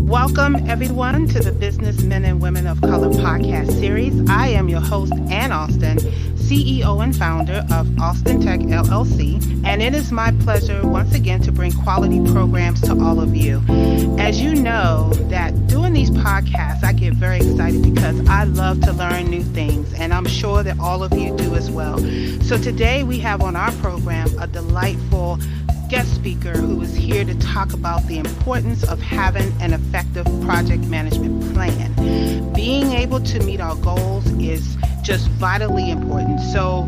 Welcome, everyone, to the Businessmen and Women of Color podcast series. I am your host, Ann Austin, CEO and founder of ALSTNTEC LLC, and it is my pleasure once again to bring quality programs to all of you. As you know, that doing these podcasts, I get very excited because I love to learn new things, and I'm sure that all of you do as well. So today we have on our program a delightful guest speaker who is here to talk about the importance of having an effective project management plan. Being able to meet our goals is just vitally important. So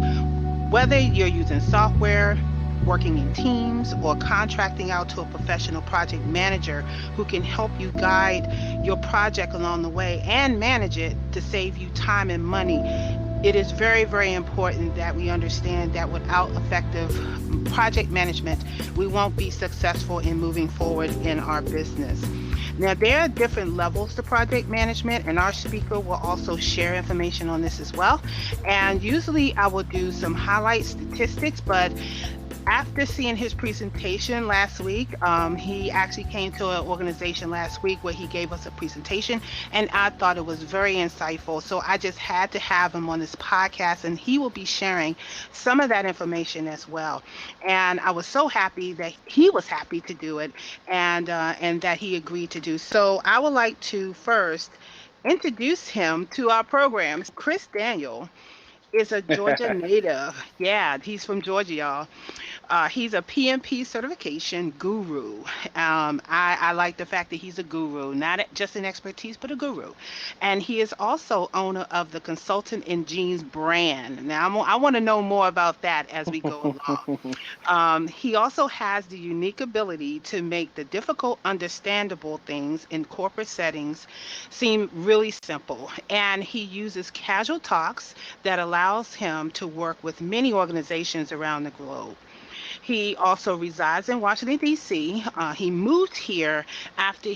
whether you're using software, working in teams, or contracting out to a professional project manager who can help you guide your project along the way and manage it to save you time and money, it is very, very important that we understand that without effective project management, we won't be successful in moving forward in our business. Now, there are different levels to project management, and our speaker will also share information on this as well. And usually I will do some highlight statistics, but after seeing his presentation last week, he actually came to an organization last week where he gave us a presentation, and I thought it was very insightful. So I just had to have him on this podcast, and he will be sharing some of that information as well. And I was so happy that he was happy to do it, and that he agreed to do. So I would like to first introduce him to our program. Chris Daniel is a Georgia native. Yeah, he's from Georgia, y'all. He's a PMP certification guru. I like the fact that he's a guru, not just an expertise, but a guru. And he is also owner of the Consultant in Jeans brand. Now, I want to know more about that as we go along. He also has the unique ability to make the difficult, understandable things in corporate settings seem really simple. And he uses casual talks that allows him to work with many organizations around the globe. He also resides in Washington, D.C. He moved here after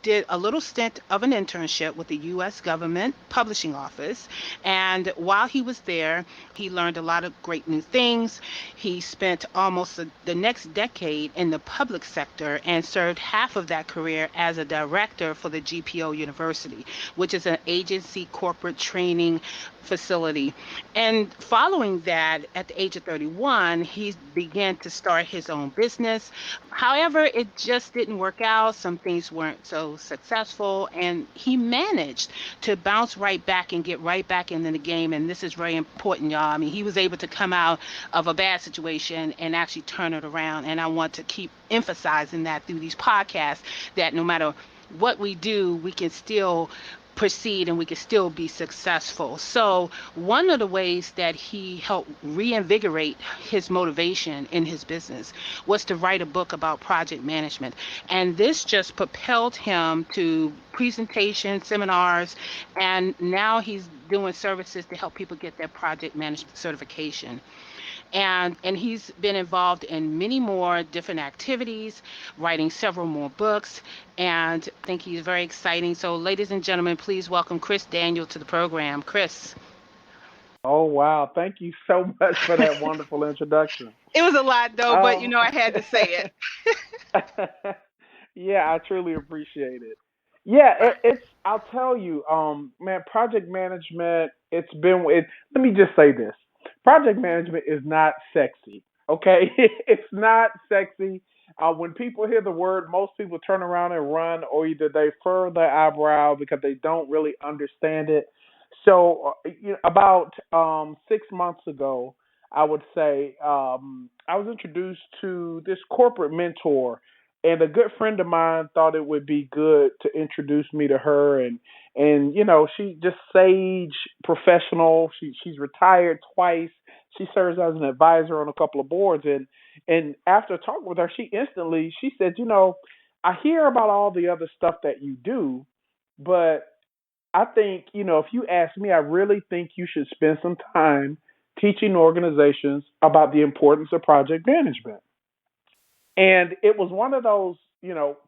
did a little stint of an internship with the U.S. government publishing office. And while he was there, he learned a lot of great new things. He spent almost the next decade in the public sector and served half of that career as a director for the GPO University, which is an agency corporate training facility. And following that, at the age of 31, he began to start his own business. However, it just didn't work out. Some things weren't so successful, and he managed to bounce right back and get right back into the game. And this is very important, y'all. I mean, he was able to come out of a bad situation and actually turn it around. And I want to keep emphasizing that through these podcasts, that no matter what we do, we can still proceed and we can still be successful. So one of the ways that he helped reinvigorate his motivation in his business was to write a book about project management. And this just propelled him to presentations, seminars, and now he's doing services to help people get their project management certification. And he's been involved in many more different activities, writing several more books, and I think he's very exciting. So, ladies and gentlemen, please welcome Chris Daniel to the program. Chris. Oh, wow. Thank you so much for that wonderful introduction. It was a lot, though, but Um, I had to say it. yeah, I truly appreciate it. Yeah, I'll tell you, man, project management, let me just say this. Project management is not sexy, okay? It's not sexy. When people hear the word, most people turn around and run, or either they furrow their eyebrow because they don't really understand it. So, about 6 months ago, I would say, I was introduced to this corporate mentor, and a good friend of mine thought it would be good to introduce me to her. And she just sage professional. She's retired twice. She serves as an advisor on a couple of boards, and after talking with her, she said, I hear about all the other stuff that you do, but I think, if you ask me, I really think you should spend some time teaching organizations about the importance of project management. And it was one of those,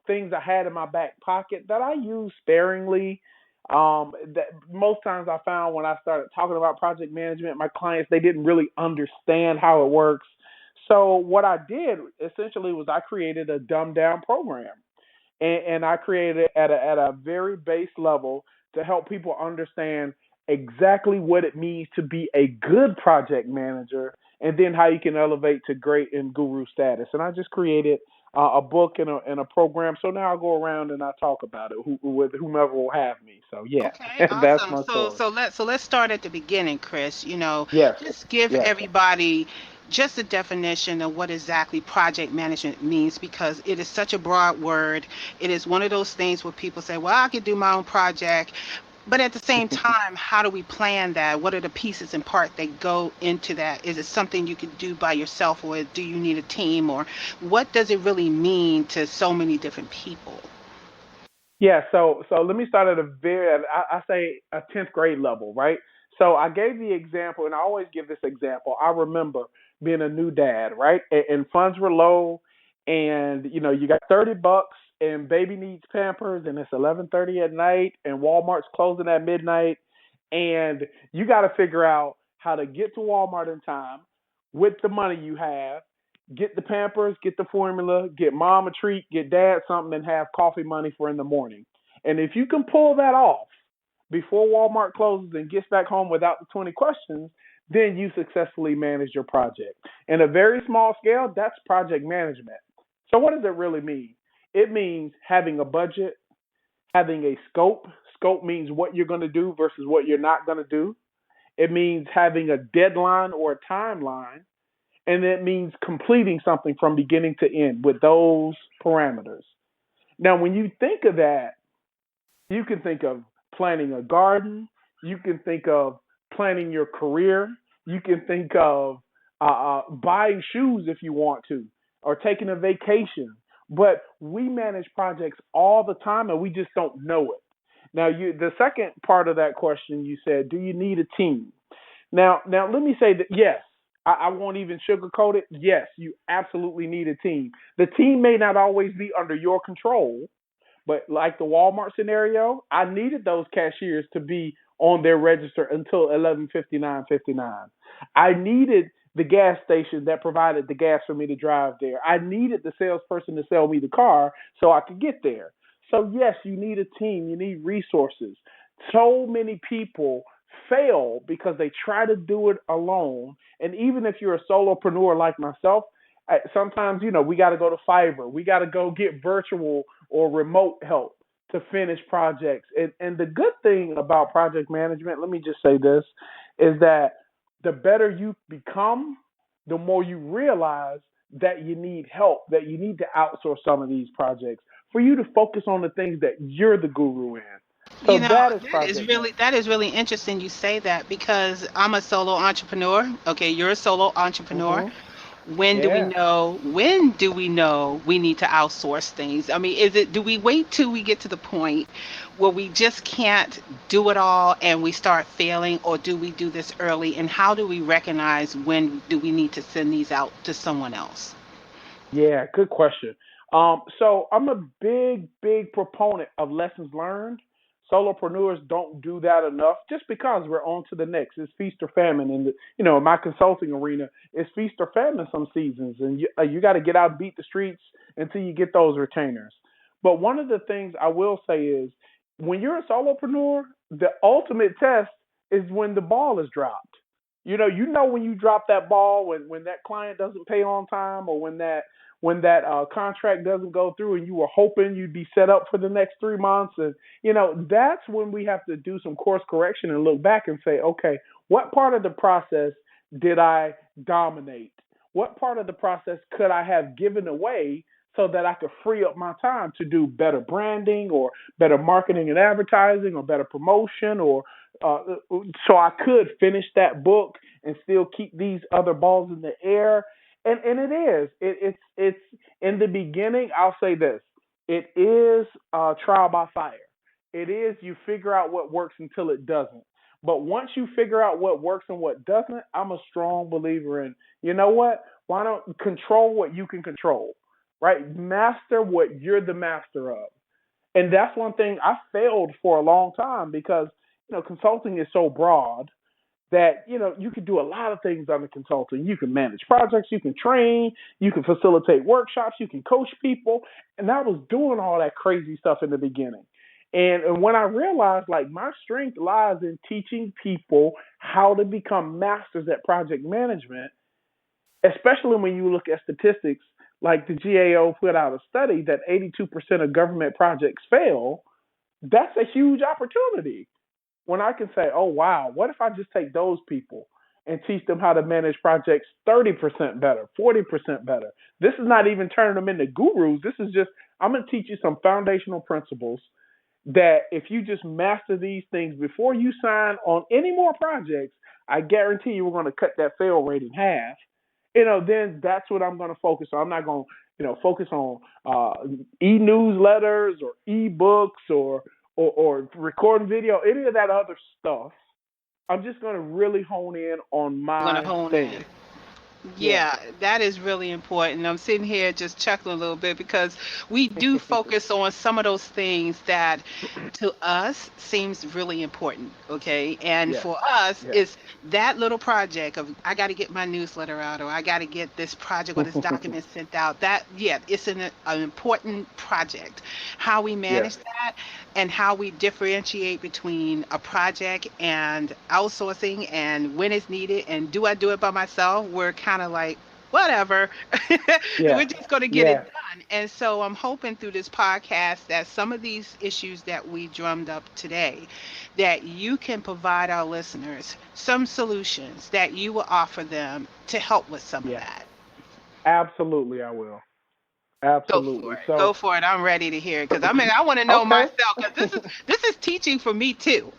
things I had in my back pocket that I use sparingly. That most times I found when I started talking about project management, my clients, they didn't really understand how it works. So what I did essentially was I created a dumbed down program. and I created it at a very base level to help people understand exactly what it means to be a good project manager, and then how you can elevate to great and guru status. And I just created a book and a program. So now I go around and I talk about it with whomever will have me. So yeah, Okay, that's awesome. my So story. let's start at the beginning, Chris. Yes, Just give yes. everybody just a definition of what exactly project management means, because it is such a broad word. It is one of those things where people say, "Well, I could do my own project." But at the same time, how do we plan that? What are the pieces and parts that go into that? Is it something you could do by yourself, or do you need a team, or what does it really mean to so many different people? Yeah, so let me start at I say a 10th grade level, right? So I gave the example, and I always give this example. I remember being a new dad, right? And funds were low, and you got $30, and baby needs Pampers, and it's 11:30 at night, and Walmart's closing at midnight, and you got to figure out how to get to Walmart in time with the money you have, get the Pampers, get the formula, get mom a treat, get dad something, and have coffee money for in the morning. And if you can pull that off before Walmart closes and gets back home without the 20 questions, then you successfully managed your project. In a very small scale, that's project management. So what does it really mean? It means having a budget, having a scope. Scope means what you're going to do versus what you're not going to do. It means having a deadline or a timeline, and it means completing something from beginning to end with those parameters. Now, when you think of that, you can think of planting a garden, you can think of planning your career, you can think of buying shoes if you want to, or taking a vacation. But we manage projects all the time, and we just don't know it. Now, the second part of that question, you said, do you need a team? Now, let me say that yes, I won't even sugarcoat it. Yes, you absolutely need a team. The team may not always be under your control, but like the Walmart scenario, I needed those cashiers to be on their register until 11:59:59. I needed the gas station that provided the gas for me to drive there. I needed the salesperson to sell me the car so I could get there. So yes, you need a team. You need resources. So many people fail because they try to do it alone. And even if you're a solopreneur like myself, sometimes we got to go to Fiverr. We got to go get virtual or remote help to finish projects. And the good thing about project management, let me just say this, is that the better you become, the more you realize that you need help, that you need to outsource some of these projects for you to focus on the things that you're the guru in. So that is project management. That is really interesting you say that, because I'm a solo entrepreneur. Okay, you're a solo entrepreneur. Hmm. Yeah. When do we know we need to outsource things? I mean, do we wait till we get to the point where we just can't do it all and we start failing, or do we do this early, and how do we recognize when do we need to send these out to someone else? Yeah, good question. So I'm a big proponent of lessons learned. Solopreneurs don't do that enough just because we're on to the next. It's feast or famine. And, in my consulting arena, it's feast or famine some seasons. And you got to get out and beat the streets until you get those retainers. But one of the things I will say is when you're a solopreneur, the ultimate test is when the ball is dropped. You know when you drop that ball, when that client doesn't pay on time, or when that contract doesn't go through, and you were hoping you'd be set up for the next 3 months. And that's when we have to do some course correction and look back and say, okay, what part of the process did I dominate? What part of the process could I have given away so that I could free up my time to do better branding, or better marketing and advertising, or better promotion, or uh, so I could finish that book and still keep these other balls in the air. And it is. It's in the beginning. I'll say this. It is trial by fire. It is, you figure out what works until it doesn't. But once you figure out what works and what doesn't, I'm a strong believer in, you know what? Why don't control what you can control, right? Master what you're the master of. And that's one thing I failed for a long time because, consulting is so broad that, you can do a lot of things under consulting. You can manage projects, you can train, you can facilitate workshops, you can coach people. And I was doing all that crazy stuff in the beginning. And when I realized, like, my strength lies in teaching people how to become masters at project management, especially when you look at statistics, like the GAO put out a study that 82% of government projects fail. That's a huge opportunity. When I can say, oh, wow, what if I just take those people and teach them how to manage projects 30% better, 40% better? This is not even turning them into gurus. This is just, I'm going to teach you some foundational principles that if you just master these things before you sign on any more projects, I guarantee you we're going to cut that fail rate in half. Then that's what I'm going to focus on. I'm not going to, focus on e-newsletters or e-books or recording video, any of that other stuff. I'm just going to really hone in on I'm going to my hone thing. in. Yeah. Yeah, that is really important. I'm sitting here just chuckling a little bit because we do focus on some of those things that to us seems really important, okay? And Yes. for us, Yes. it's that little project of I got to get my newsletter out or I got to get this project or this document sent out. That, yeah, it's an important project. How we Yes. manage that and how we differentiate between a project and outsourcing and when it's needed and do I do it by myself, we're kind of like whatever. Yeah. We're just going to get it Yeah. done. And so I'm hoping through this podcast that some of these issues that we drummed up today, that you can provide our listeners some solutions that you will offer them to help with some of Yeah. that. Absolutely, I will. Go for Absolutely. it. Go So, for it. I'm ready to hear it because I want to know okay. myself because this is teaching for me too.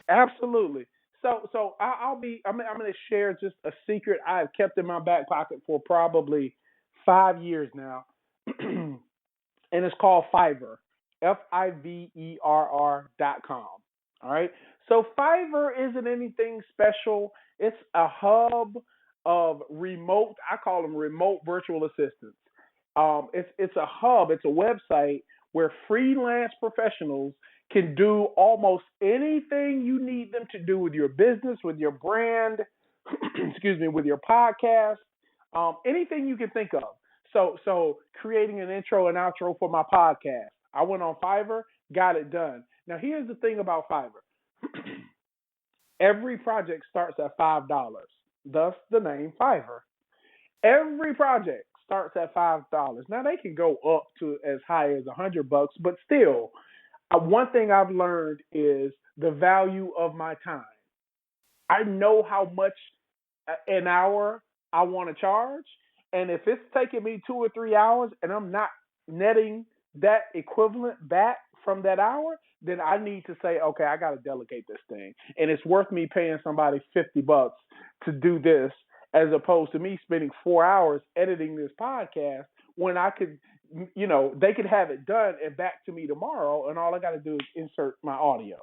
Absolutely. So I'm going to share just a secret I've kept in my back pocket for probably 5 years now, and it's called Fiverr. Fiverr.com. All right. So Fiverr isn't anything special. It's a hub of remote. I call them remote virtual assistants. It's a hub. It's a website where freelance professionals can do almost anything you need them to do with your business, with your brand, excuse me, with your podcast, anything you can think of. So creating an intro and outro for my podcast. I went on Fiverr, got it done. Now here's the thing about Fiverr. Every project starts at $5, thus the name Fiverr. Every project starts at $5. Now they can go up to as high as $100, but still, one thing I've learned is the value of my time. I know how much an hour I want to charge, and if it's taking me 2 or 3 hours and I'm not netting that equivalent back from that hour, then I need to say, okay, I got to delegate this thing, and it's worth me paying somebody $50 to do this as opposed to me spending 4 hours editing this podcast when I could, they could have it done and back to me tomorrow, and all I got to do is insert my audio.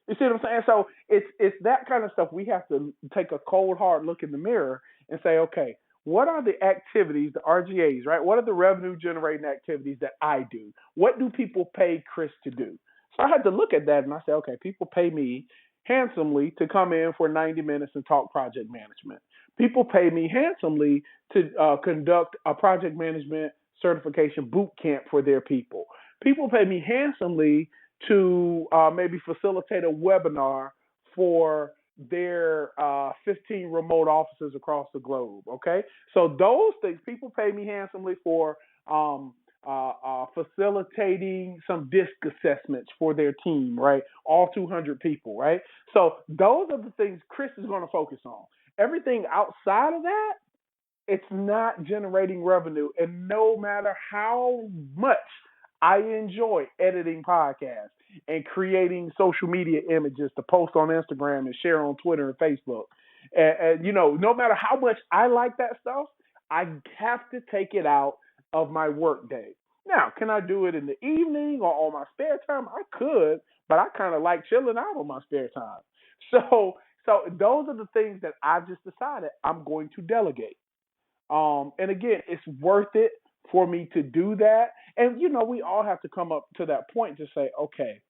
You see what I'm saying? So it's that kind of stuff we have to take a cold, hard look in the mirror and say, okay, what are the activities, the RGAs, right? What are the revenue generating activities that I do? What do people pay Chris to do? So I had to look at that and I said, okay, people pay me handsomely to come in for 90 minutes and talk project management. People pay me handsomely to conduct a project management certification boot camp for their people. People pay me handsomely to maybe facilitate a webinar for their 15 remote offices across the globe. Okay, so those things people pay me handsomely for facilitating some disc assessments for their team, right? All 200 people, right? So those are the things Chris is going to focus on. Everything outside of that, it's not generating revenue. And no matter how much I enjoy editing podcasts and creating social media images to post on Instagram and share on Twitter and Facebook, and no matter how much I like that stuff, I have to take it out of my work day. Now, can I do it in the evening or on my spare time? I could, but I kind of like chilling out on my spare time. So those are the things that I've just decided I'm going to delegate. And again, it's worth it for me to do that. And we all have to come up to that point to say, okay,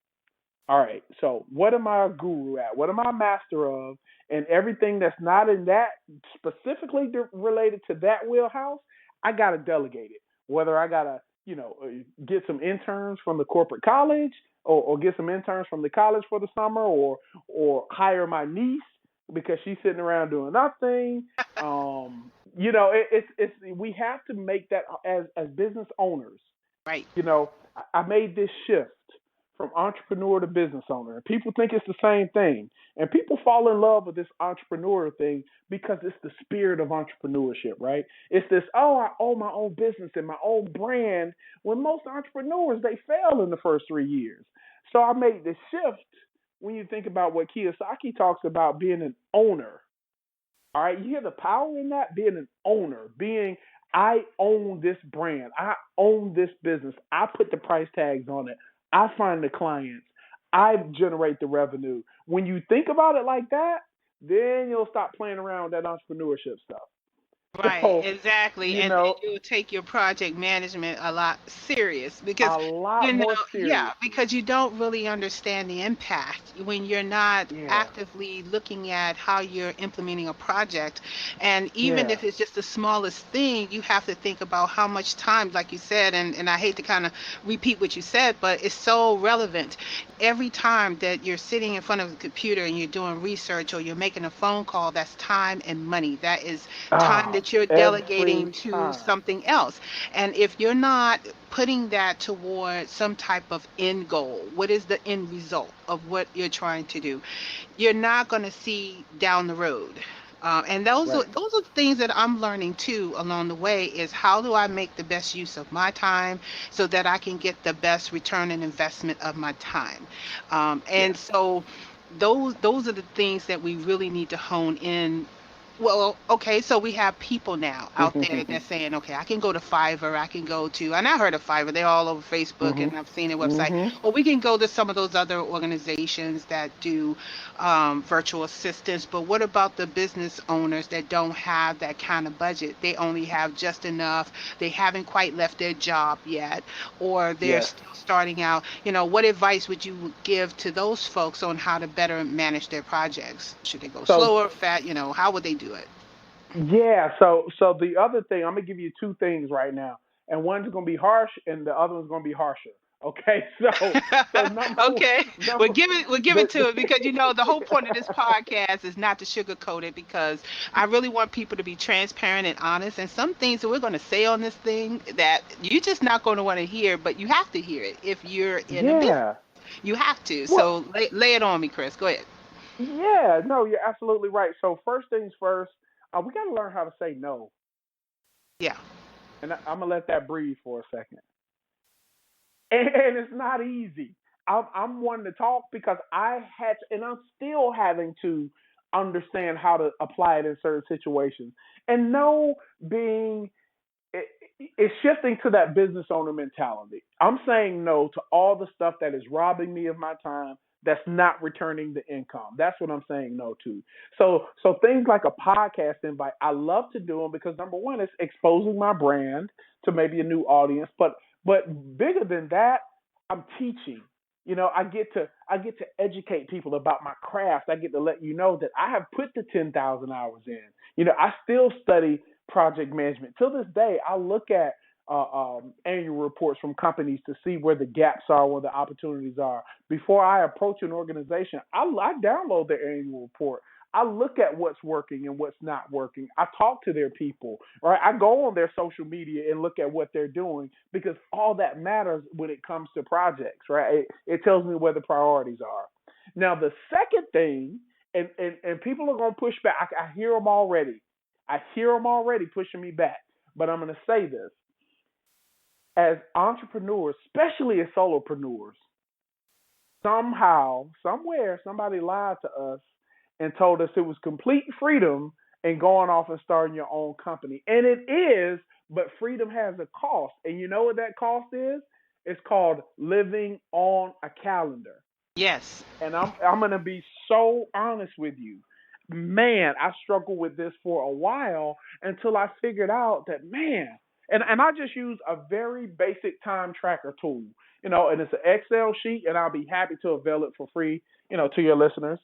All right, so what am I a guru at? What am I a master of? And everything that's not in that specifically related to that wheelhouse, I got to delegate it. Whether I got to, get some interns from the corporate college, or get some interns from the college for the summer, or hire my niece because she's sitting around doing nothing. It's we have to make that as business owners. Right. I made this shift from entrepreneur to business owner. And people think it's the same thing. And people fall in love with this entrepreneur thing because it's the spirit of entrepreneurship, right? It's this, oh, I own my own business and my own brand. When most entrepreneurs, they fail in the first 3 years. So I made this shift when you think about what Kiyosaki talks about being an owner. All right, you hear the power in that? Being an owner, I own this brand. I own this business. I put the price tags on it. I find the clients. I generate the revenue. When you think about it like that, then you'll stop playing around with that entrepreneurship stuff. Right, So, exactly. you And know, you'll take your project management a lot serious because, a lot more yeah, seriously. because you don't really understand the impact when you're not Yeah, actively looking at how you're implementing a project. And even yeah. if it's just the smallest thing, you have to think about how much time, like you said, and I hate to kind of repeat what you said, but it's so relevant. Every time that you're sitting in front of the computer and you're doing research or you're making a phone call, that's time and money. That is time Ah, that you're delegating every to time. something else. And if you're not putting that toward some type of end goal, what is the end result of what you're trying to do? You're not going to see down the road. And Right. those are things that I'm learning too along the way is how do I make the best use of my time so that I can get the best return and investment of my time. Yeah. And so those are the things that we really need to hone in. Well, okay, so we have people now out there Mhm. that's saying, okay, I can go to Fiverr, I can go to, and I heard of Fiverr, they're all over Facebook, and Mhm. I've seen their website. Mhm. Or we can go to some of those other organizations that do virtual assistants. But what about the business owners that don't have that kind of budget? They only have just enough. They haven't quite left their job yet, or they're Yes. still starting out. What advice would you give to those folks on how to better manage their projects? Should they go So slower, fat? How would they do it? yeah, so the other thing, I'm gonna give you two things right now, and one's gonna be harsh, and the other one's gonna be harsher. Okay, so Okay. We'll number give it to it because the whole point of this podcast is not to sugarcoat it because I really want people to be transparent and honest. And some things that we're going to say on this thing that you're just not going to want to hear, but you have to hear it if you're in a business. yeah. You have to. Well, So lay it on me, Chris. Go ahead. yeah, no, you're absolutely right. So first things first, we got to learn how to say no, Yeah. and I'm gonna let that breathe for a second. And it's not easy. I'm wanting to talk because I had, and I'm still having to understand how to apply it in certain situations. And no being it, it's shifting to that business owner mentality. I'm saying no to all the stuff that is robbing me of my time, that's not returning the income. That's what I'm saying no to. So things like a podcast invite, I love to do them because number one, it's exposing my brand to maybe a new audience, but bigger than that, I'm teaching. I get to educate people about my craft. I get to let you know that I have put the 10,000 hours in. I still study project management. Till this day, I look at annual reports from companies to see where the gaps are, where the opportunities are. Before I approach an organization, I download their annual report. I look at what's working and what's not working. I talk to their people, right? I go on their social media and look at what they're doing because all that matters when it comes to projects, right? It tells me where the priorities are. Now, the second thing, and people are going to push back. I hear them already. I hear them already pushing me back. But I'm going to say this. As entrepreneurs, especially as solopreneurs, somehow, somewhere, somebody lied to us and told us it was complete freedom and going off and starting your own company. And it is, but freedom has a cost. And you know what that cost is? It's called living on a calendar. Yes. And I'm gonna be so honest with you. Man, I struggled with this for a while until I figured out that, man, And I just use a very basic time tracker tool, and it's an Excel sheet, and I'll be happy to avail it for free, to your listeners.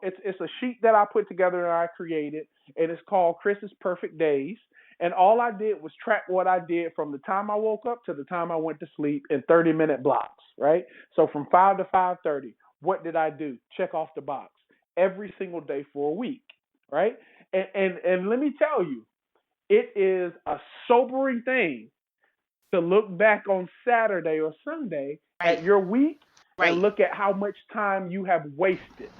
It's a sheet that I put together and I created, and it's called Chris's Perfect Days. And all I did was track what I did from the time I woke up to the time I went to sleep in 30-minute blocks, right? So from 5 to 5:30, what did I do? Check off the box every single day for a week, right? And let me tell you, it is a sobering thing to look back on Saturday or Sunday Right. at your week and Right. look at how much time you have wasted,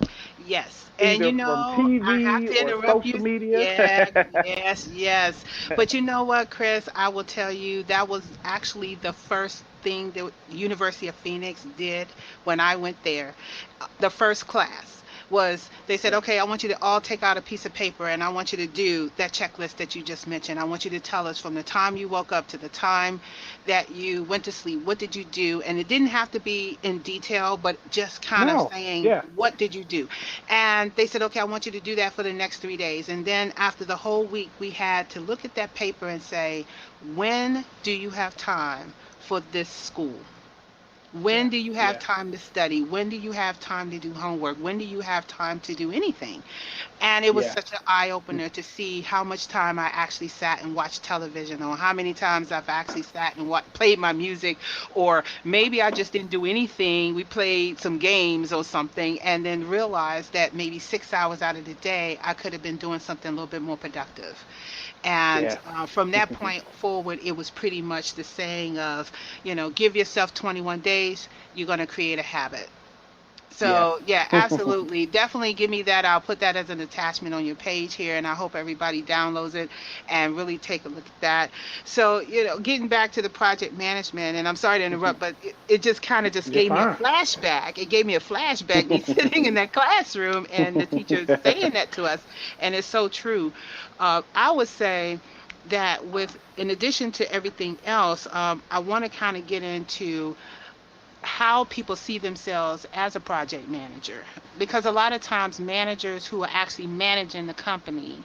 Yes. And either from I have TV to or interrupt social you. media. Yeah, yes, yes. But you know what, Chris? I will tell you that was actually the first thing that University of Phoenix did when I went there. The first class was they said, Yeah. okay, I want you to all take out a piece of paper and I want you to do that checklist that you just mentioned. I want you to tell us from the time you woke up to the time that you went to sleep, what did you do? And it didn't have to be in detail, but just kind of No. saying, Yeah. what did you do? And they said, okay, I want you to do that for the next 3 days. And then after the whole week, we had to look at that paper and say, when do you have time for this school? Yeah. When do you have Yeah. time to study? When do you have time to do homework? When do you have time to do anything? And it was Yeah. such an eye opener to see how much time I actually sat and watched television, or how many times I've actually sat and played my music, or maybe I just didn't do anything. We played some games or something, and then realized that maybe 6 hours out of the day I could have been doing something a little bit more productive. And Yeah. from that point forward, it was pretty much the saying of, give yourself 21 days, you're going to create a habit. Yeah. So yeah, absolutely. Definitely give me that. I'll put that as an attachment on your page here, and I hope everybody downloads it and really take a look at that. So, getting back to the project management, and I'm sorry to interrupt, but it just kind of just You're gave me a fine. flashback. It gave me a flashback, me sitting in that classroom and the teacher saying that to us, and it's so true. I would say that in addition to everything else, I want to kind of get into how people see themselves as a project manager, because a lot of times managers who are actually managing the company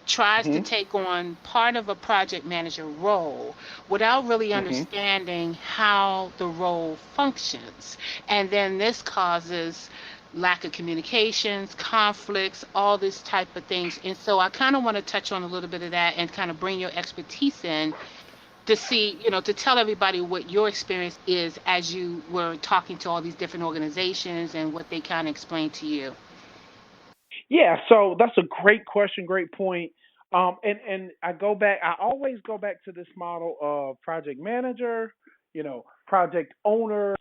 tries to Hmm. take on part of a project manager role without really Hmm. understanding how the role functions, and then this causes lack of communications, conflicts, all this type of things. And so I kind of want to touch on a little bit of that and kind of bring your expertise in to see, to tell everybody what your experience is as you were talking to all these different organizations and what they kind of explained to you. Yeah, so that's a great question, great point. And I go back. I always go back to this model of project manager, project owner,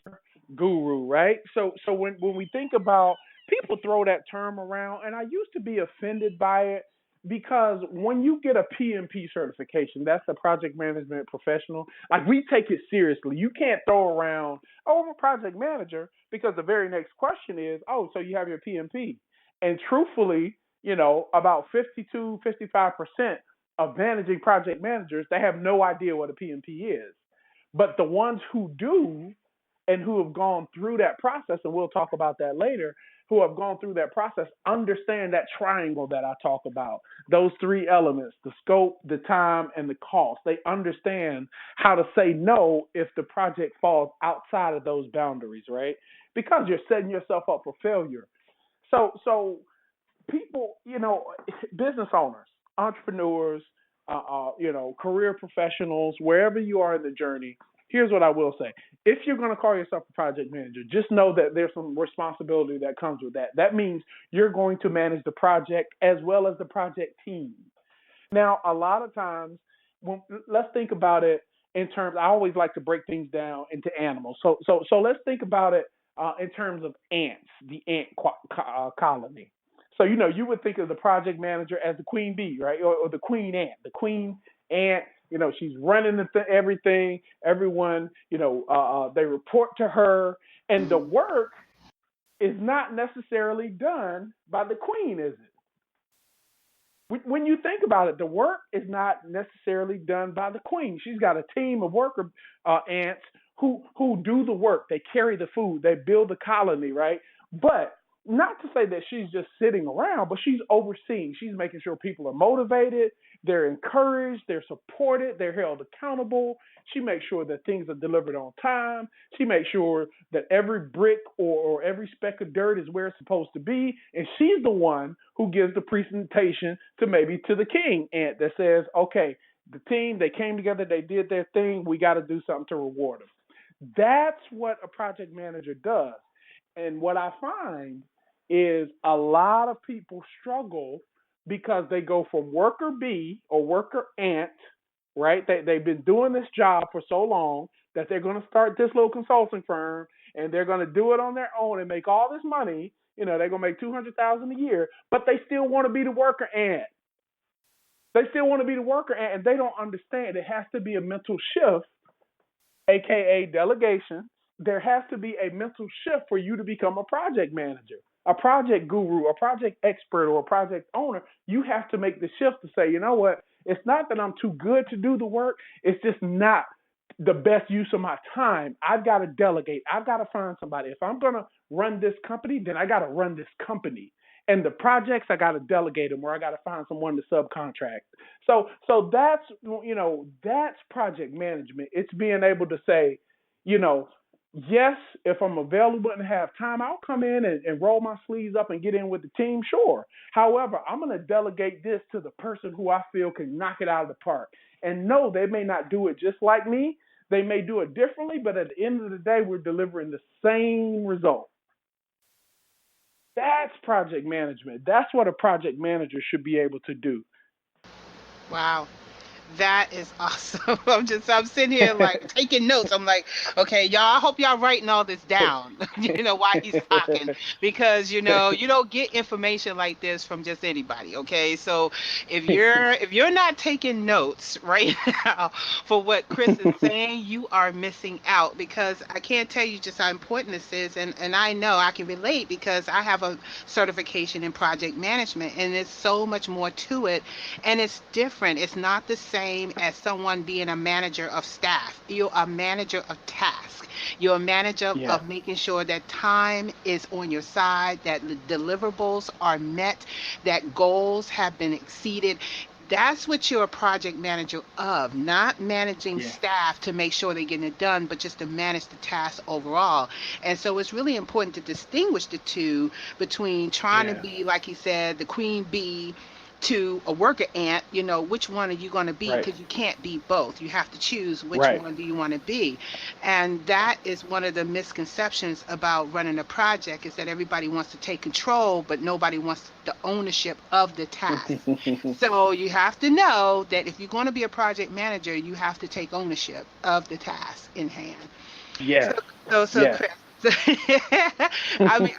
guru, right? So when we think about, people throw that term around, and I used to be offended by it because when you get a PMP certification, that's a project management professional. Like, we take it seriously. You can't throw around, oh, I'm a project manager, because the very next question is, oh, so you have your PMP. And truthfully, about 52, 55% of managing project managers, they have no idea what a PMP is. But the ones who do, and who have gone through that process, and we'll talk about that later, who have gone through that process, understand that triangle that I talk about. Those three elements: the scope, the time, and the cost. They understand how to say no if the project falls outside of those boundaries, right? Because you're setting yourself up for failure. So people, business owners, entrepreneurs, career professionals, wherever you are in the journey, here's what I will say. If you're going to call yourself a project manager, just know that there's some responsibility that comes with that. That means you're going to manage the project as well as the project team. Now, a lot of times, let's think about it in terms. I always like to break things down into animals. So let's think about it in terms of ants, the ant colony. So you would think of the project manager as the queen bee, right, or the queen ant. The queen ant, she's running everything. Everyone, they report to her, and the work is not necessarily done by the queen, is it? When you think about it, the work is not necessarily done by the queen. She's got a team of worker ants who do the work. They carry the food. They build the colony, right? But not to say that she's just sitting around, but she's overseeing. She's making sure people are motivated, they're encouraged, they're supported, they're held accountable. She makes sure that things are delivered on time. She makes sure that every brick or every speck of dirt is where it's supposed to be. And she's the one who gives the presentation to maybe to the king and that says, okay, the team, they came together, they did their thing, we got to do something to reward them. That's what a project manager does. And what I find is a lot of people struggle because they go from worker B or worker ant, right? They've been doing this job for so long that they're going to start this little consulting firm and they're going to do it on their own and make all this money. You know, they're going to make $200,000 a year, but they still want to be the worker ant. They still want to be the worker ant, and they don't understand. It has to be a mental shift, aka delegation. There has to be a mental shift for you to become a project manager, a project guru, a project expert, or a project owner. You have to make the shift to say, you know what? It's not that I'm too good to do the work. It's just not the best use of my time. I've got to delegate. I've got to find somebody. If I'm going to run this company, then I got to run this company. And the projects, I got to delegate them, or I got to find someone to subcontract. So that's, that's project management. It's being able to say, yes, if I'm available and have time, I'll come in and roll my sleeves up and get in with the team, sure. However, I'm going to delegate this to the person who I feel can knock it out of the park. And no, they may not do it just like me. They may do it differently, but at the end of the day, we're delivering the same result. That's project management. That's what a project manager should be able to do. Wow. That is awesome. I'm sitting here like taking notes. I'm like, okay, y'all, I hope y'all writing all this down, while he's talking, because, you don't get information like this from just anybody. Okay. So if you're not taking notes right now for what Chris is saying, you are missing out, because I can't tell you just how important this is. And I know I can relate because I have a certification in project management, and there's so much more to it, and it's different. It's not the same as someone being a manager of staff. You're a manager of tasks. You're a manager Yeah. of making sure that time is on your side, that the deliverables are met, that goals have been exceeded. That's what you're a project manager of, not managing Yeah. staff to make sure they're getting it done, but just to manage the task overall. And so it's really important to distinguish the two, between trying to Yeah. be, like he said, the queen bee to a worker ant. Which one are you going to be? Right. Because you can't be both. You have to choose which Right. one do you want to be. And that is one of the misconceptions about running a project, is that everybody wants to take control, but nobody wants the ownership of the task. So you have to know that if you're going to be a project manager, you have to take ownership of the task in hand. So, Yes. so Yes. Chris, I mean,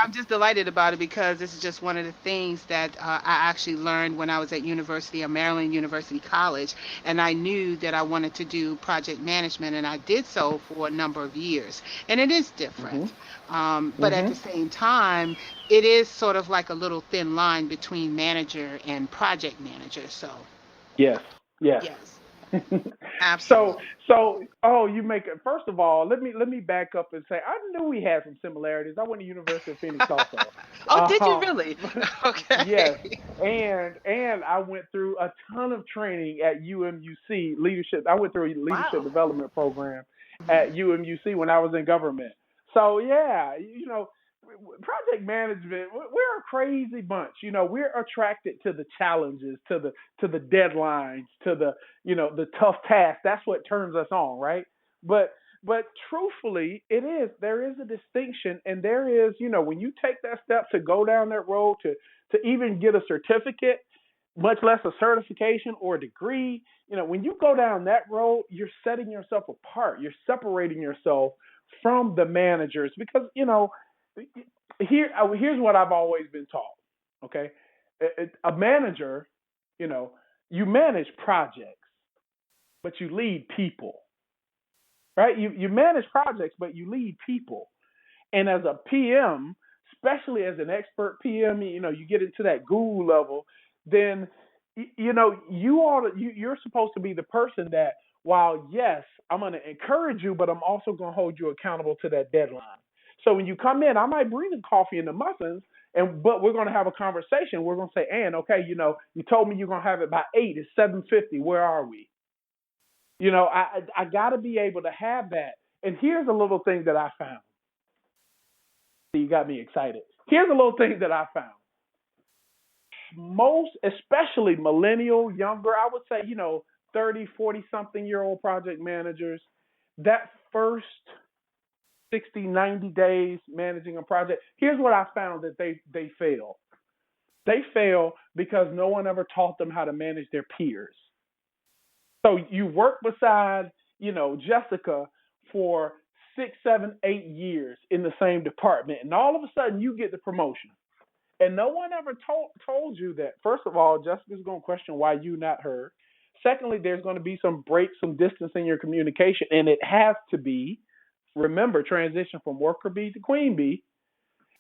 I'm just delighted about it, because this is just one of the things that I actually learned when I was at University of Maryland, University College, and I knew that I wanted to do project management, and I did so for a number of years. And it is different, Mhm. but at Mhm. the same time, it is sort of like a little thin line between manager and project manager. So, Yes. Yes. yes, so absolutely. you make it. First of all, let me back up and say I knew we had some similarities. I went to University of Phoenix also. Oh, did you Um, really? Okay. yes, and I went through a ton of training at UMUC leadership. I went through a leadership Wow. development program Mhm. at UMUC when I was in government. So yeah, project management, we're a crazy bunch. We're attracted to the challenges, to the deadlines, to the tough tasks. That's what turns us on, right? But truthfully, there is a distinction, and there is, when you take that step to go down that road to even get a certificate, much less a certification or a degree, when you go down that road, you're setting yourself apart. You're separating yourself from the managers because, here's what I've always been taught. Okay, a manager, you know, you manage projects, but you lead people, right? You manage projects, but you lead people. And as a PM, especially as an expert PM, you get into that guru level, then you're supposed to be the person that, while yes, I'm going to encourage you, but I'm also going to hold you accountable to that deadline. So when you come in, I might bring the coffee and the muffins, but we're going to have a conversation. We're going to say, Ann, okay, you told me you're going to have it by 8. It's 7:50. Where are we? I got to be able to have that. And here's a little thing that I found. You got me excited. Here's a little thing that I found. Most, especially millennial, younger, I would say, 30, 40 something year old project managers, that first 60, 90 days managing a project, here's what I found that they fail. They fail because no one ever taught them how to manage their peers. So you work beside, Jessica for 6, 7, 8 years in the same department, and all of a sudden you get the promotion. And no one ever told you that, first of all, Jessica's going to question why you, not her. Secondly, there's going to be some break, some distance in your communication, and it has to be, remember, transition from worker bee to queen bee.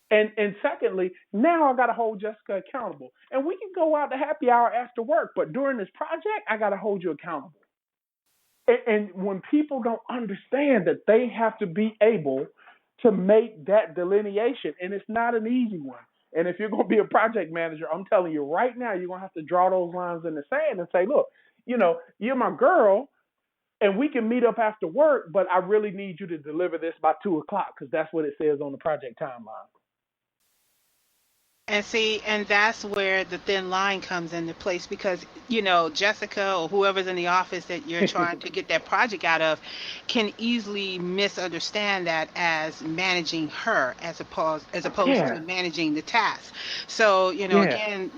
And secondly, now I got to hold Jessica accountable. And we can go out to happy hour after work, but during this project, I got to hold you accountable. And when people don't understand that they have to be able to make that delineation, and it's not an easy one. And if you're going to be a project manager, I'm telling you right now, you're going to have to draw those lines in the sand and say, look, you're my girl, and we can meet up after work, but I really need you to deliver this by 2 o'clock because that's what it says on the project timeline. And see, and that's where the thin line comes into place because, Jessica or whoever's in the office that you're trying to get that project out of can easily misunderstand that as managing her as opposed Yeah. to managing the task. So, Yeah. again,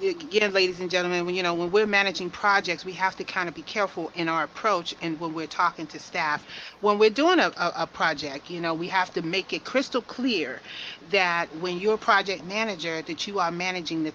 ladies and gentlemen, when we're managing projects, we have to kind of be careful in our approach and when we're talking to staff. When we're doing a project, we have to make it crystal clear that when you're a project manager, that you are managing the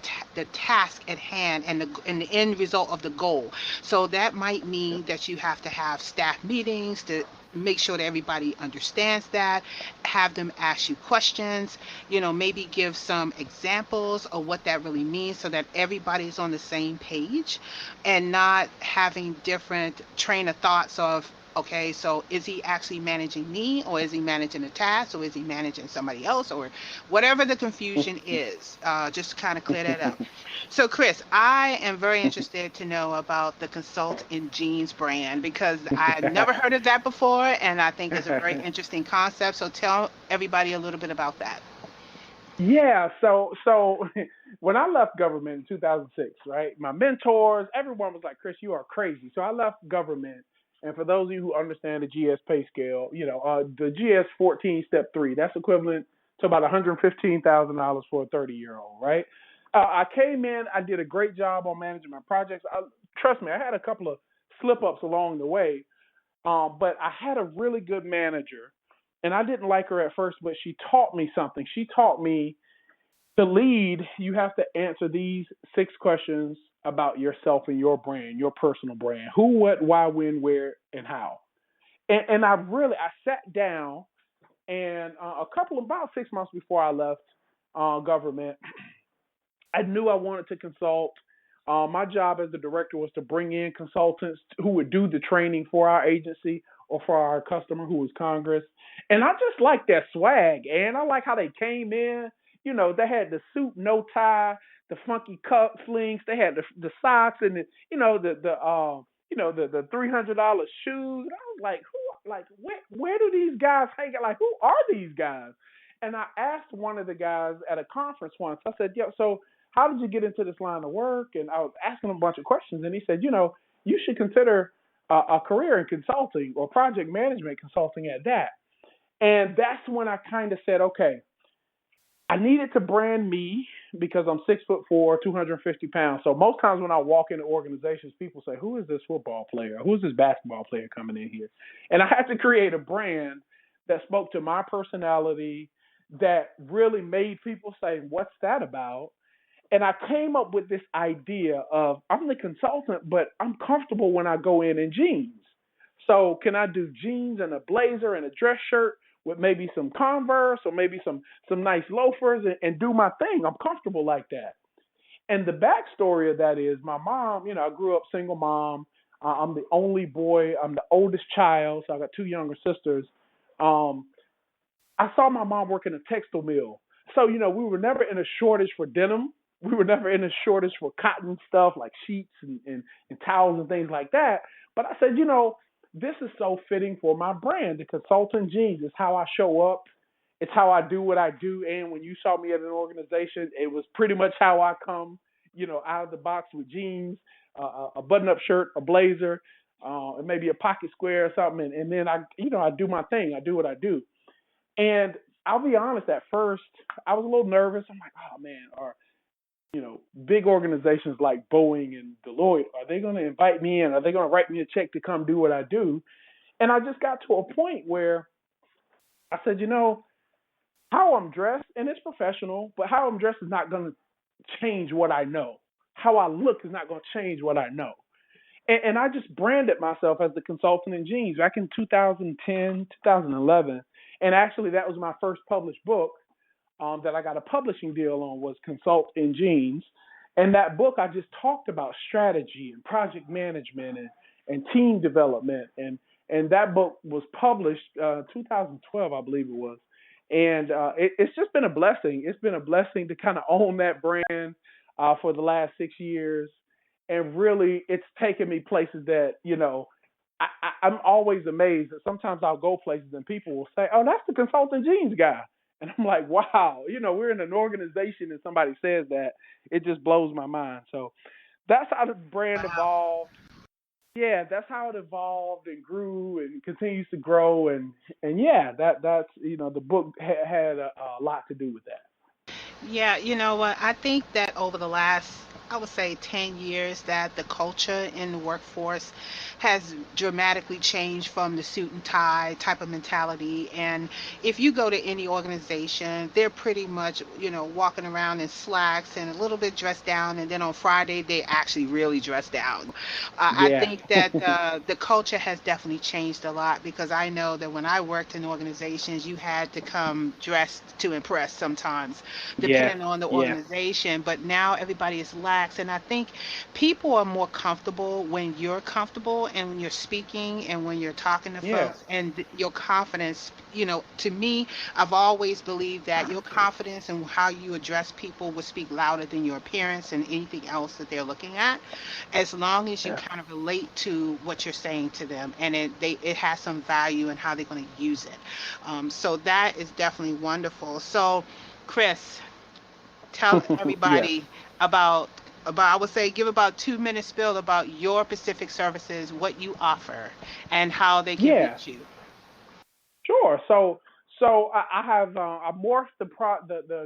task at hand and the end result of the goal. So that might mean that you have to have staff meetings to make sure that everybody understands that, have them ask you questions, maybe give some examples of what that really means so that everybody is on the same page and not having different train of thoughts of, okay, so is he actually managing me, or is he managing a task, or is he managing somebody else, or whatever the confusion is, just to kind of clear that up. So, Chris, I am very interested to know about the Consult in Jeans brand because I've never heard of that before, and I think it's a very interesting concept. So, tell everybody a little bit about that. Yeah, so when I left government in 2006, right, my mentors, everyone was like, Chris, you are crazy. So I left government. And for those of you who understand the GS pay scale, the GS 14 step 3, that's equivalent to about $115,000 for a 30-year-old, right? I came in, I did a great job on managing my projects. Trust me, I had a couple of slip ups along the way, but I had a really good manager, and I didn't like her at first, but she taught me something. She taught me to lead, you have to answer these 6 questions about yourself and your brand, your personal brand. Who, what, why, when, where, and how. And I sat down, and about 6 months before I left government, I knew I wanted to consult. My job as the director was to bring in consultants who would do the training for our agency or for our customer, who was Congress. And I just like that swag, and I like how they came in. They had the suit, no tie, the funky cuff links. They had the socks and the $300 shoes. I was like, where do these guys hang out? Like, who are these guys? And I asked one of the guys at a conference once. I said, "Yo, so how did you get into this line of work?" And I was asking him a bunch of questions, and he said, you should consider a career in consulting or project management consulting at that. And that's when I kind of said, okay, I needed to brand me because I'm 6'4", 250 pounds. So most times when I walk into organizations, people say, who is this football player? Who is this basketball player coming in here? And I had to create a brand that spoke to my personality, that really made people say, what's that about? And I came up with this idea of, I'm the consultant, but I'm comfortable when I go in jeans. So can I do jeans and a blazer and a dress shirt with maybe some Converse or maybe some nice loafers and do my thing? I'm comfortable like that. And the backstory of that is my mom, I grew up single mom. I'm the only boy. I'm the oldest child, so I got 2 younger sisters. I saw my mom work in a textile mill. So, we were never in a shortage for denim. We were never in a shortage for cotton stuff like sheets and towels and things like that. But I said, this is so fitting for my brand. The consultant jeans is how I show up. It's how I do what I do. And when you saw me at an organization, it was pretty much how I come, out of the box with jeans, a button-up shirt, a blazer, and maybe a pocket square or something. And then I do my thing. I do what I do. And I'll be honest, at first, I was a little nervous. I'm like, oh man, or big organizations like Boeing and Deloitte, are they going to invite me in? Are they going to write me a check to come do what I do? And I just got to a point where I said, how I'm dressed, and it's professional, but how I'm dressed is not going to change what I know. How I look is not going to change what I know. And I just branded myself as the consultant in jeans back in 2010, 2011. And actually, that was my first published book that I got a publishing deal on, was Consult in Jeans. And that book, I just talked about strategy and project management and team development. And that book was published 2012, I believe it was. And it's just been a blessing. It's been a blessing to kind of own that brand for the last 6 years. And really, it's taken me places that, I'm always amazed that sometimes I'll go places and people will say, oh, that's the consultant jeans guy. And I'm like, wow, we're in an organization and somebody says that. It just blows my mind. So that's how the brand evolved. Yeah, that's how it evolved and grew and continues to grow. And yeah, that's, the book had a lot to do with that. Yeah, you know what? I think that over the last, I would say 10 years, that the culture in the workforce has dramatically changed from the suit and tie type of mentality. And if you go to any organization, they're pretty much, walking around in slacks and a little bit dressed down. And then on Friday, they actually really dress down. I Yeah. think that the culture has definitely changed a lot, because I know that when I worked in organizations, you had to come dressed to impress sometimes, Yeah. depending on the Yeah. organization. But now everybody is lax, and I think people are more comfortable when you're comfortable and when you're speaking and when you're talking to Yeah. folks, and your confidence. To me, I've always believed that your confidence and how you address people will speak louder than your appearance and anything else that they're looking at, as long as you Yeah. kind of relate to what you're saying to them, and it has some value in how they're going to use it. So that is definitely wonderful. So, Chris, tell Yeah. everybody about, I would say, give about 2 minutes spill about your specific services, what you offer, and how they can Yeah. reach you. Sure. So I have I morphed the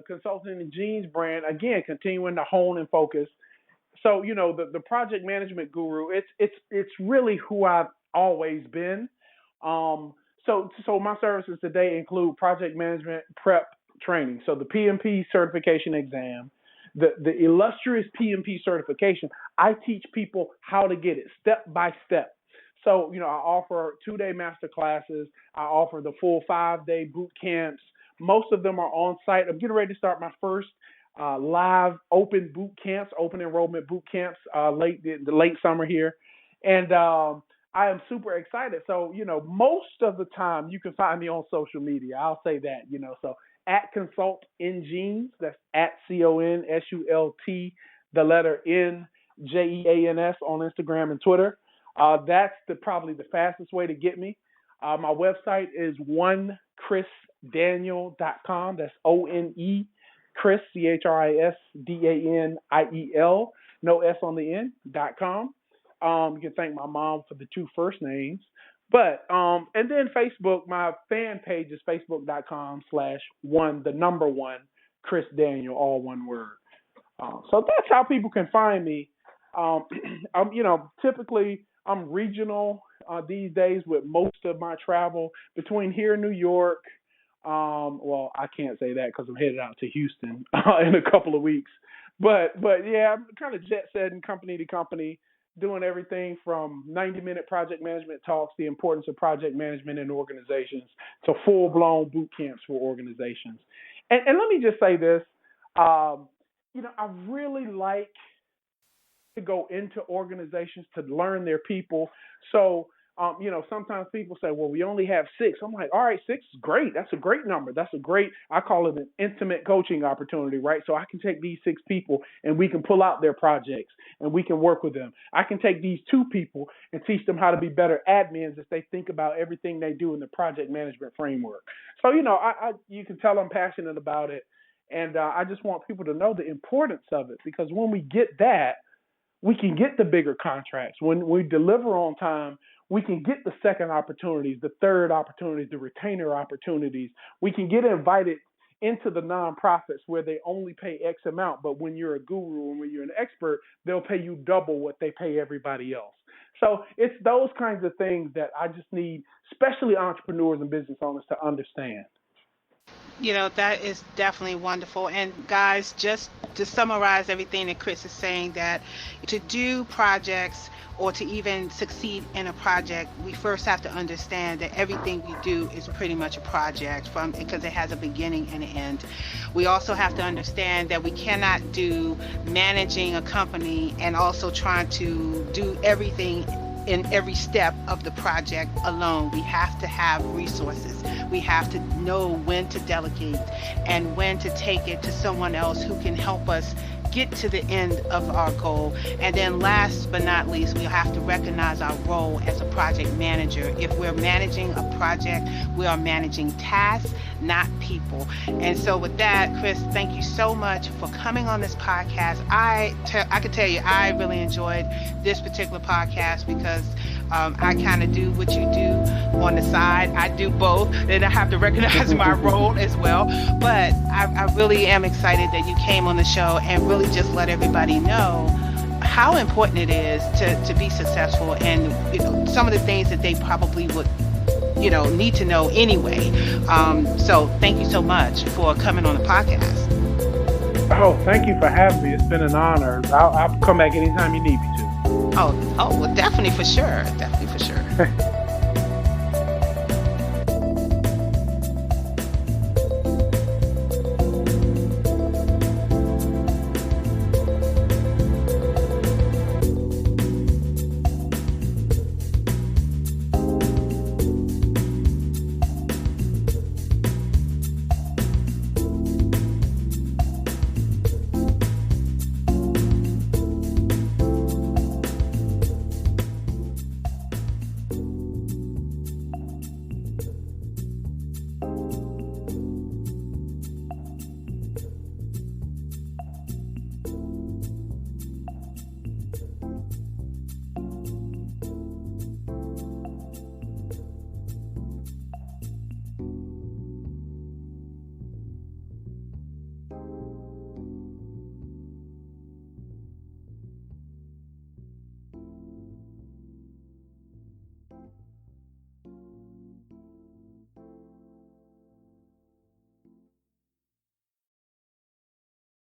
consulting and jeans brand again, continuing to hone and focus. So the project management guru. It's really who I've always been. So my services today include project management prep training. So the PMP certification exam, the illustrious PMP certification. I teach people how to get it step by step. So I offer 2-day master classes. I offer the full 5-day boot camps. Most of them are on site. I'm getting ready to start my first live open boot camps, open enrollment boot camps, the late summer here, and I am super excited. So most of the time you can find me on social media. I'll say that. So at Consult in Jeans, that's at CONSULT, the letter NJEANS on Instagram and Twitter. That's probably the fastest way to get me. My website is onechrisdaniel.com. That's ONE Chris, CHRISDANIEL, no S on the end.com. You can thank my mom for the 2 first names. But and then Facebook, my fan page is facebook.com/one, the number 1, Chris Daniel, all one word. So that's how people can find me. Typically I'm regional these days with most of my travel between here in New York. Well, I can't say that because I'm headed out to Houston in a couple of weeks. But yeah, I'm kind of jet setting company to company, doing everything from 90-minute project management talks, the importance of project management in organizations, to full-blown boot camps for organizations. And let me just say this, I really like to go into organizations to learn their people. So Sometimes people say, well, we only have 6. I'm like, all right, 6 is great. That's a great number. I call it an intimate coaching opportunity, right? So I can take these 6 people and we can pull out their projects and we can work with them. I can take these 2 people and teach them how to be better admins as they think about everything they do in the project management framework. So, you can tell I'm passionate about it. And I just want people to know the importance of it, because when we get that, we can get the bigger contracts. When we deliver on time, we can get the second opportunities, the third opportunities, the retainer opportunities. We can get invited into the nonprofits where they only pay X amount, but when you're a guru and when you're an expert, they'll pay you double what they pay everybody else. So it's those kinds of things that I just need, especially entrepreneurs and business owners, to understand. That is definitely wonderful. And guys, just to summarize everything that Chris is saying, that to do projects or to even succeed in a project, we first have to understand that everything we do is pretty much a project, because it has a beginning and an end. We also have to understand that we cannot do managing a company and also trying to do everything in every step of the project alone. We have to have resources. We have to know when to delegate and when to take it to someone else who can help us get to the end of our goal. And then last but not least, we have to recognize our role as a project manager. If we're managing a project, we are managing tasks, not people. And so with that, Chris, thank you so much for coming on this podcast. I can tell you, I really enjoyed this particular podcast because I kind of do what you do on the side. I do both, and I have to recognize my role as well. But I really am excited that you came on the show and really just let everybody know how important it is to be successful, and some of the things that they probably would need to know anyway. So thank you so much for coming on the podcast. Oh, thank you for having me. It's been an honor. I'll come back anytime you need me to. Oh, well, definitely for sure.